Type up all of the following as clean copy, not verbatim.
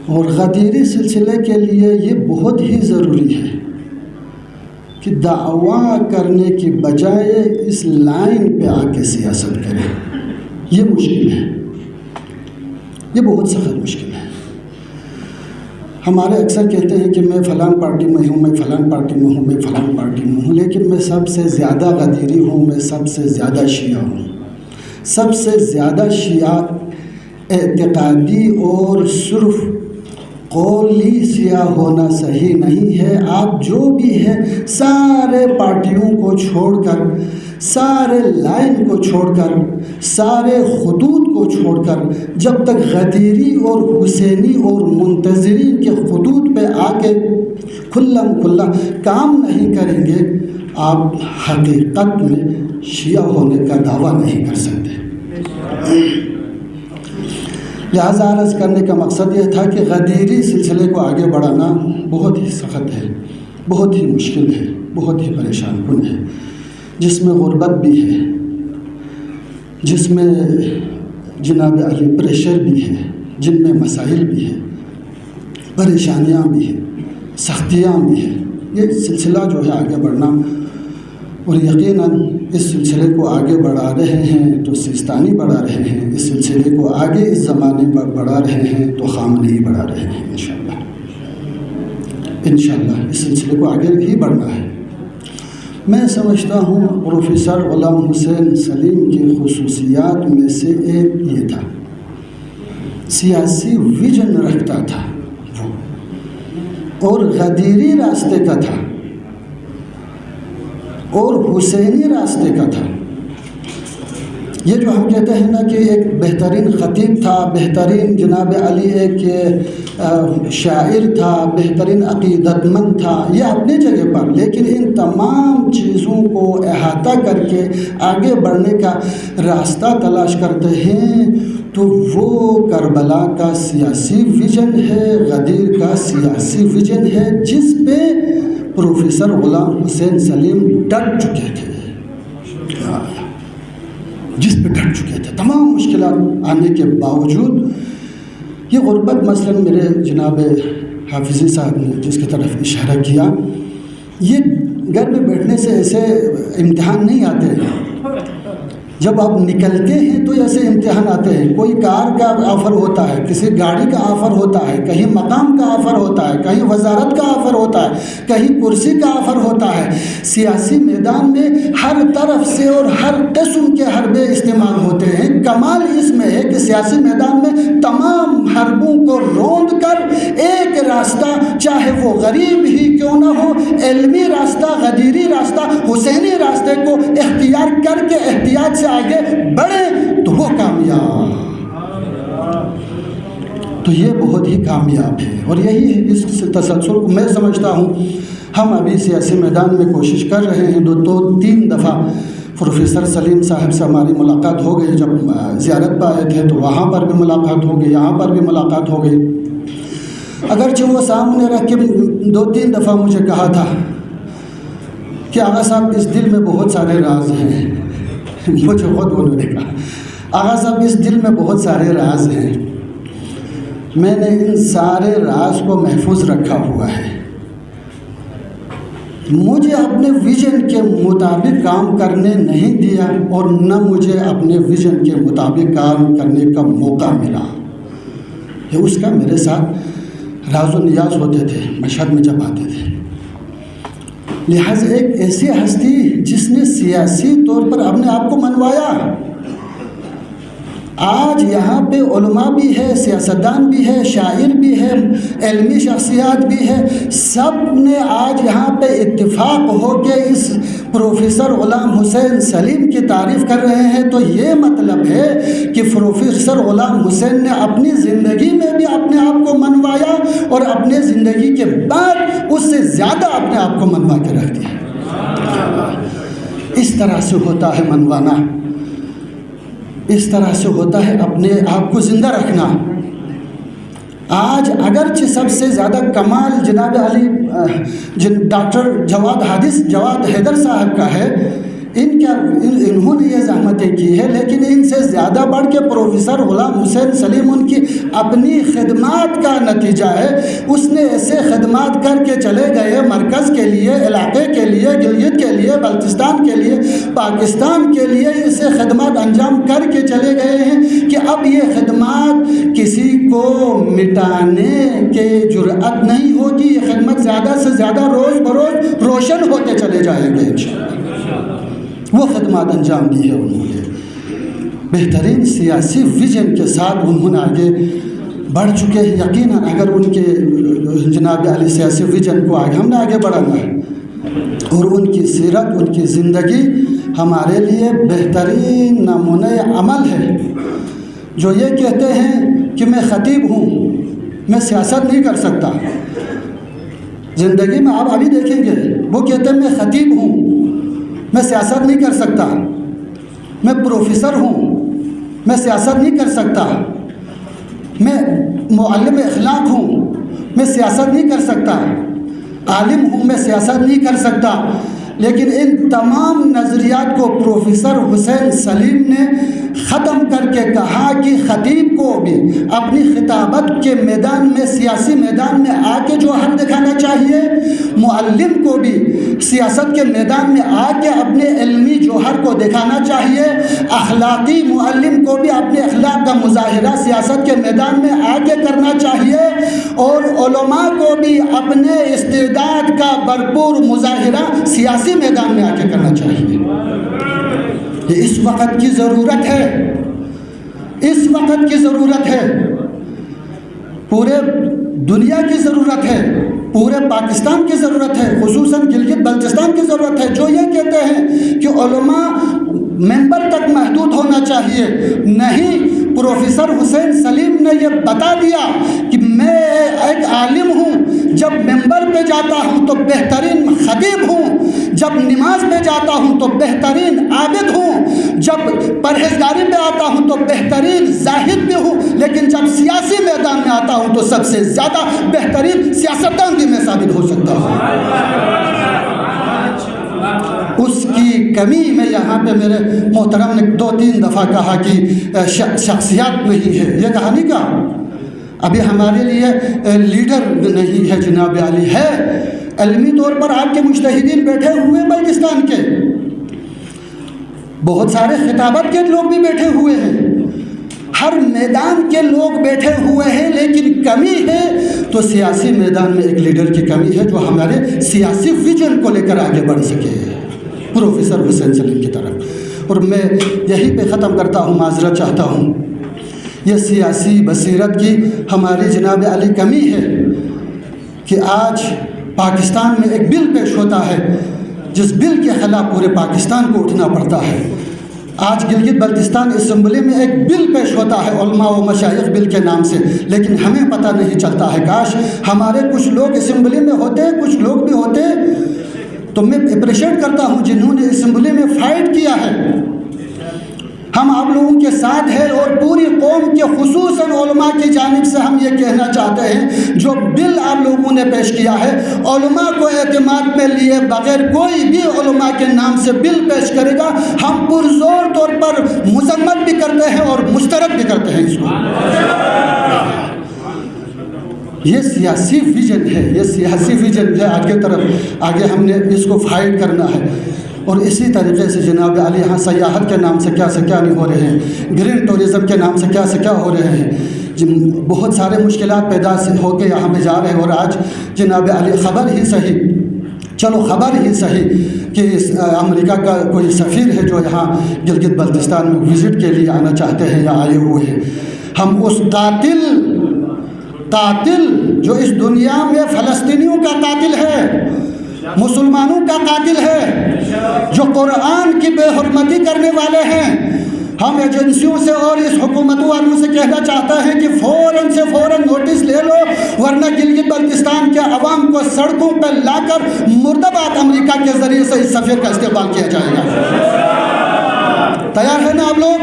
اور غدیری سلسلے کے لیے یہ بہت ہی ضروری ہے کہ دعویٰ کرنے کی بجائے اس لائن پہ آ کے سیاست کریں. یہ مشکل ہے، یہ بہت سخت مشکل ہے. ہمارے اکثر کہتے ہیں کہ میں فلاں پارٹی میں ہوں، میں فلاں پارٹی میں ہوں، میں فلاں پارٹی میں ہوں، لیکن میں سب سے زیادہ غدیری ہوں، میں سب سے زیادہ شیعہ ہوں. سب سے زیادہ شیعہ اعتقادی اور صرف قولی سیاہ ہونا صحیح نہیں ہے. آپ جو بھی ہیں سارے پارٹیوں کو چھوڑ کر، سارے لائن کو چھوڑ کر، سارے خطوط کو چھوڑ کر جب تک غدیری اور حسینی اور منتظرین کے خطوط پہ آ کے کھلم کھلا کام نہیں کریں گے، آپ حقیقت میں شیعہ ہونے کا دعویٰ نہیں کر سکتے. لہٰذا عرض کرنے کا مقصد یہ تھا کہ غدیری سلسلے کو آگے بڑھانا بہت ہی سخت ہے، بہت ہی مشکل ہے، بہت ہی پریشان کن ہے، جس میں غربت بھی ہے، جس میں جناب علی پریشر بھی ہے، جن میں مسائل بھی ہیں، پریشانیاں بھی ہیں، سختیاں بھی ہیں. یہ سلسلہ جو ہے آگے بڑھنا، اور یقیناً اس سلسلے کو آگے بڑھا رہے ہیں تو سیستانی بڑھا رہے ہیں، اس سلسلے کو آگے اس زمانے میں بڑھا رہے ہیں تو خامنہئی بڑھا رہے ہیں. انشاءاللہ اس سلسلے کو آگے ہی بڑھنا ہے. میں سمجھتا ہوں پروفیسر غلام حسین سلیم کی خصوصیات میں سے ایک یہ تھا، سیاسی ویژن رکھتا تھا وہ، اور غدیری راستے کا تھا اور حسینی راستے کا تھا. یہ جو ہم کہتے ہیں نا کہ ایک بہترین خطیب تھا، بہترین جناب علی ایک شاعر تھا، بہترین عقیدت مند تھا، یہ اپنی جگہ پر، لیکن ان تمام چیزوں کو احاطہ کر کے آگے بڑھنے کا راستہ تلاش کرتے ہیں تو وہ کربلا کا سیاسی ویژن ہے، غدیر کا سیاسی ویژن ہے، جس پہ پروفیسر غلام حسین سلیم ڈٹ چکے تھے، جس پہ ڈٹ چکے تھے تمام مشکلات آنے کے باوجود. یہ غربت مثلا میرے جناب حافظی صاحب نے جس کی طرف اشارہ کیا، یہ گھر میں بیٹھنے سے ایسے امتحان نہیں آتے. جب آپ نکلتے ہیں تو ایسے امتحان آتے ہیں. کوئی کار کا آفر ہوتا ہے، کسی گاڑی کا آفر ہوتا ہے، کہیں مقام کا آفر ہوتا ہے، کہیں وزارت کا آفر ہوتا ہے، کہیں کرسی کا آفر ہوتا ہے. سیاسی میدان میں ہر طرف سے اور ہر قسم کے حربے استعمال ہوتے ہیں. کمال اس میں ہے کہ سیاسی میدان میں تمام حربوں کو روند کر ایک راستہ، چاہے وہ غریب ہی کیوں نہ ہو، علمی راستہ، غدیری راستہ، حسینی راستے کو اختیار کر کے احتیاط سے آگے بڑھے تو وہ کامیاب. تو یہ بہت ہی کامیاب ہے، اور یہی ہے اس تسلسل کو میں سمجھتا ہوں. ہم ابھی سیاسی میدان میں کوشش کر رہے ہیں. دو تین دفعہ پروفیسر سلیم صاحب سے ہماری ملاقات ہو گئی. جب زیارت پہ آئے تھے تو وہاں پر بھی ملاقات ہو گئی، یہاں پر بھی ملاقات ہو گئی. اگرچہ وہ سامنے رکھ کے 2-3 دفعہ مجھے کہا تھا کہ آغا صاحب اس دل میں بہت سارے راز ہیں. مجھے خود انہوں نے کہا آغا صاحب اس دل میں بہت سارے راز ہیں، میں نے ان سارے راز کو محفوظ رکھا ہوا ہے. مجھے اپنے ویژن کے مطابق کام کرنے نہیں دیا اور نہ مجھے اپنے ویژن کے مطابق کام کرنے کا موقع ملا. یہ اس کا میرے ساتھ راز و نیاز ہوتے تھے مشہد میں جب آتے تھے. لہٰذا ایک ایسی ہستی جس نے سیاسی طور پر اپنے آپ کو منوایا. آج یہاں پہ علماء بھی ہے، سیاستدان بھی ہے، شاعر بھی ہے، علمی شخصیات بھی ہے، سب نے آج یہاں پہ اتفاق ہو کے اس پروفیسر غلام حسین سلیم کی تعریف کر رہے ہیں. تو یہ مطلب ہے کہ پروفیسر غلام حسین نے اپنی زندگی میں بھی اپنے آپ کو منوایا اور اپنے زندگی کے بعد اس سے زیادہ اپنے آپ کو منوا کے رکھ دیا. اس طرح سے ہوتا ہے منوانا، اس طرح سے ہوتا ہے اپنے آپ کو زندہ رکھنا. آج اگرچہ سب سے زیادہ کمال جناب علی ڈاکٹر جواد حیدر صاحب کا ہے انہوں نے یہ زحمتیں کی ہے، لیکن ان سے زیادہ بڑھ کے پروفیسر غلام حسین سلیم ان کی اپنی خدمات کا نتیجہ ہے۔ اس نے ایسے خدمات کر کے چلے گئے، مرکز کے لیے، علاقے کے لیے، گلگت کے لیے، بلتستان کے لیے، پاکستان کے لیے ایسے خدمات انجام کر کے چلے گئے ہیں کہ اب یہ خدمات کسی کو مٹانے کے جرأت نہیں ہوگی۔ یہ خدمت زیادہ سے زیادہ روز بروز روشن ہوتے چلے جائیں گے انشاءاللہ۔ وہ خدمات انجام دی ہے انہوں نے، بہترین سیاسی ویژن کے ساتھ انہوں نے آگے بڑھ چکے ہیں۔ یقیناً اگر ان کے جناب علی سیاسی ویژن کو ہم نے آگے بڑھانا ہے، اور ان کی سیرت، ان کی زندگی ہمارے لیے بہترین نمونہ عمل ہے۔ جو یہ کہتے ہیں کہ میں خطیب ہوں، میں سیاست نہیں کر سکتا، زندگی میں آپ ابھی دیکھیں گے وہ کہتے ہیں میں خطیب ہوں، میں سیاست نہیں کر سکتا، میں پروفیسر ہوں، میں سیاست نہیں کر سکتا، میں معلم اخلاق ہوں، میں سیاست نہیں کر سکتا، عالم ہوں، میں سیاست نہیں کر سکتا۔ لیکن ان تمام نظریات کو پروفیسر حسین سلیم نے ختم کر کے کہا کہ خطیب کو بھی اپنی خطابت کے میدان میں، سیاسی میدان میں آ کے جوہر دکھانا چاہیے، معلم کو بھی سیاست کے میدان میں آ کے اپنے علمی جوہر کو دکھانا چاہیے، اخلاقی معلم کو بھی اپنے اخلاق کا مظاہرہ سیاست کے میدان میں آ کے کرنا چاہیے، اور علماء کو بھی اپنے استعداد کا بھرپور مظاہرہ سیاسی میدان میں آ کے کرنا چاہیے۔ یہ اس وقت کی ضرورت ہے، اس وقت کی ضرورت ہے، پورے دنیا کی ضرورت ہے، پورے پاکستان کی ضرورت ہے، خصوصاً گلگت بلتستان کی ضرورت ہے، جو یہ کہتے ہیں کہ علماء ممبر تک محدود ہونا چاہیے۔ نہیں، پروفیسر حسین سلیم نے یہ بتا دیا کہ میں ایک عالم ہوں، جب ممبر پہ جاتا ہوں تو بہترین خطیب ہوں، جب نماز پہ جاتا ہوں تو بہترین عابد ہوں، جب پرہیزگاری پہ آتا ہوں تو بہترین زاہد بھی ہوں، لیکن جب سیاسی میدان میں آتا ہوں تو سب سے زیادہ بہترین سیاستدان بھی میں ثابت ہو سکتا ہوں۔ اس کی کمی میں یہاں پہ میرے محترم نے 2-3 دفعہ کہا کہ شخصیات نہیں ہے، یہ کہا نہیں کہا، ابھی ہمارے لیے لیڈر نہیں ہے جناب علی، ہے علمی طور پر آپ کے مجتہدین بیٹھے ہوئے بلتستان کے، بہت سارے خطابت کے لوگ بھی بیٹھے ہوئے ہیں، ہر میدان کے لوگ بیٹھے ہوئے ہیں، لیکن کمی ہے تو سیاسی میدان میں ایک لیڈر کی کمی ہے جو ہمارے سیاسی ویژن کو لے کر آگے بڑھ سکے پروفیسر حسین سلیم کی طرف۔ اور میں یہی پہ ختم کرتا ہوں، معذرت چاہتا ہوں، یہ سیاسی بصیرت کی ہماری جناب علی کمی ہے کہ آج پاکستان میں ایک بل پیش ہوتا ہے جس بل کے خلاف پورے پاکستان کو اٹھنا پڑتا ہے۔ آج گلگت بلتستان اسمبلی میں ایک بل پیش ہوتا ہے علماء و مشائخ بل کے نام سے، لیکن ہمیں پتہ نہیں چلتا ہے۔ کاش ہمارے کچھ لوگ اسمبلی میں ہوتے، کچھ لوگ بھی ہوتے، تو میں اپریشیٹ کرتا ہوں جنہوں نے اسمبلی میں فائٹ کیا ہے۔ ہم آپ لوگوں کے ساتھ ہیں، اور پوری قوم کے خصوصاً علماء کی جانب سے ہم یہ کہنا چاہتے ہیں، جو بل آپ لوگوں نے پیش کیا ہے، علماء کو اعتماد میں لیے بغیر کوئی بھی علماء کے نام سے بل پیش کرے گا، ہم پرزور طور پر مذمت بھی کرتے ہیں اور مسترد بھی کرتے ہیں اس کو۔ یہ سیاسی ویژن ہے، یہ سیاسی ویژن ہے، آگے ہم نے اس کو فائٹ کرنا ہے۔ اور اسی طریقے سے جناب علی یہاں سیاحت کے نام سے کیا نہیں ہو رہے ہیں، گرین ٹورزم کے نام سے کیا ہو رہے ہیں، بہت سارے مشکلات پیدا ہو کے یہاں پہ جا رہے ہیں۔ اور آج جناب علی خبر ہی صحیح کہ امریکہ کا کوئی سفیر ہے جو یہاں گلگت بلتستان میں وزٹ کے لیے آنا چاہتے ہیں یا آئے ہوئے ہیں۔ ہم اس قاتل جو اس دنیا میں فلسطینیوں کا قاتل ہے، مسلمانوں کا قاتل ہے، جو قرآن کی بے حرمتی کرنے والے ہیں، ہم ایجنسیوں سے اور اس حکومت والوں سے کہنا چاہتے ہیں کہ فوراً نوٹس لے لو، ورنہ گلگت بلتستان کے عوام کو سڑکوں پہ لا کر مردباد امریکہ کے ذریعے سے اس سفیر کا استقبال کیا جائے گا۔ تیار ہے نا آپ لوگ؟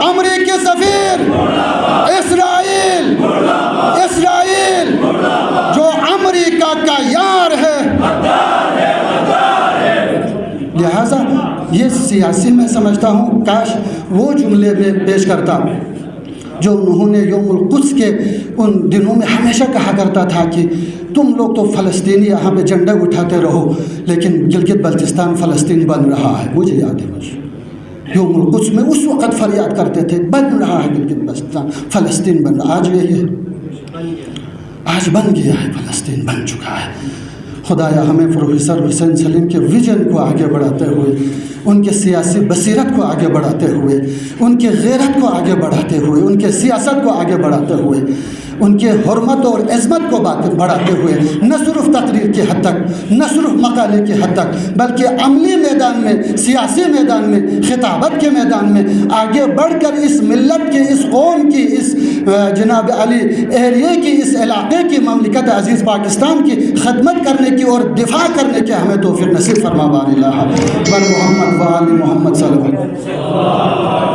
امریکی سفیر، اسرائیل یہ سیاسی میں سمجھتا ہوں کاش وہ جملے میں پیش کرتا جو انہوں نے یوم القدس کے ان دنوں میں ہمیشہ کہا کرتا تھا کہ تم لوگ تو فلسطینی یہاں پہ جھنڈا اٹھاتے رہو لیکن گلگت بلتستان فلسطین بن رہا ہے. مجھے یاد ہے یوم القدس میں اس وقت فریاد کرتے تھے بن رہا ہے گلگت بلتستان فلسطین بن رہا. آج یہی ہے, آج بن گیا ہے, فلسطین بن چکا ہے. خدایا ہمیں پروفیسر حسین سلیم کے ویژن کو آگے بڑھاتے ہوئے, ان کے سیاسی بصیرت کو آگے بڑھاتے ہوئے, ان کے غیرت کو آگے بڑھاتے ہوئے, ان کے سیاست کو آگے بڑھاتے ہوئے, ان کے حرمت اور عظمت کو بڑھاتے ہوئے نہ صرف تقریر کے حد تک, نہ صرف مقالے کے حد تک, بلکہ عملی میدان میں, سیاسی میدان میں, خطابت کے میدان میں آگے بڑھ کر اس ملت کی, اس قوم کی, اس جناب علی ایریے کی, اس علاقے کی, مملکت عزیز پاکستان کی خدمت کرنے کی اور دفاع کرنے کی ہمیں توفیق نصیب فرما. بار الہ بر محمد و آل محمد صلی اللہ علیہ وسلم.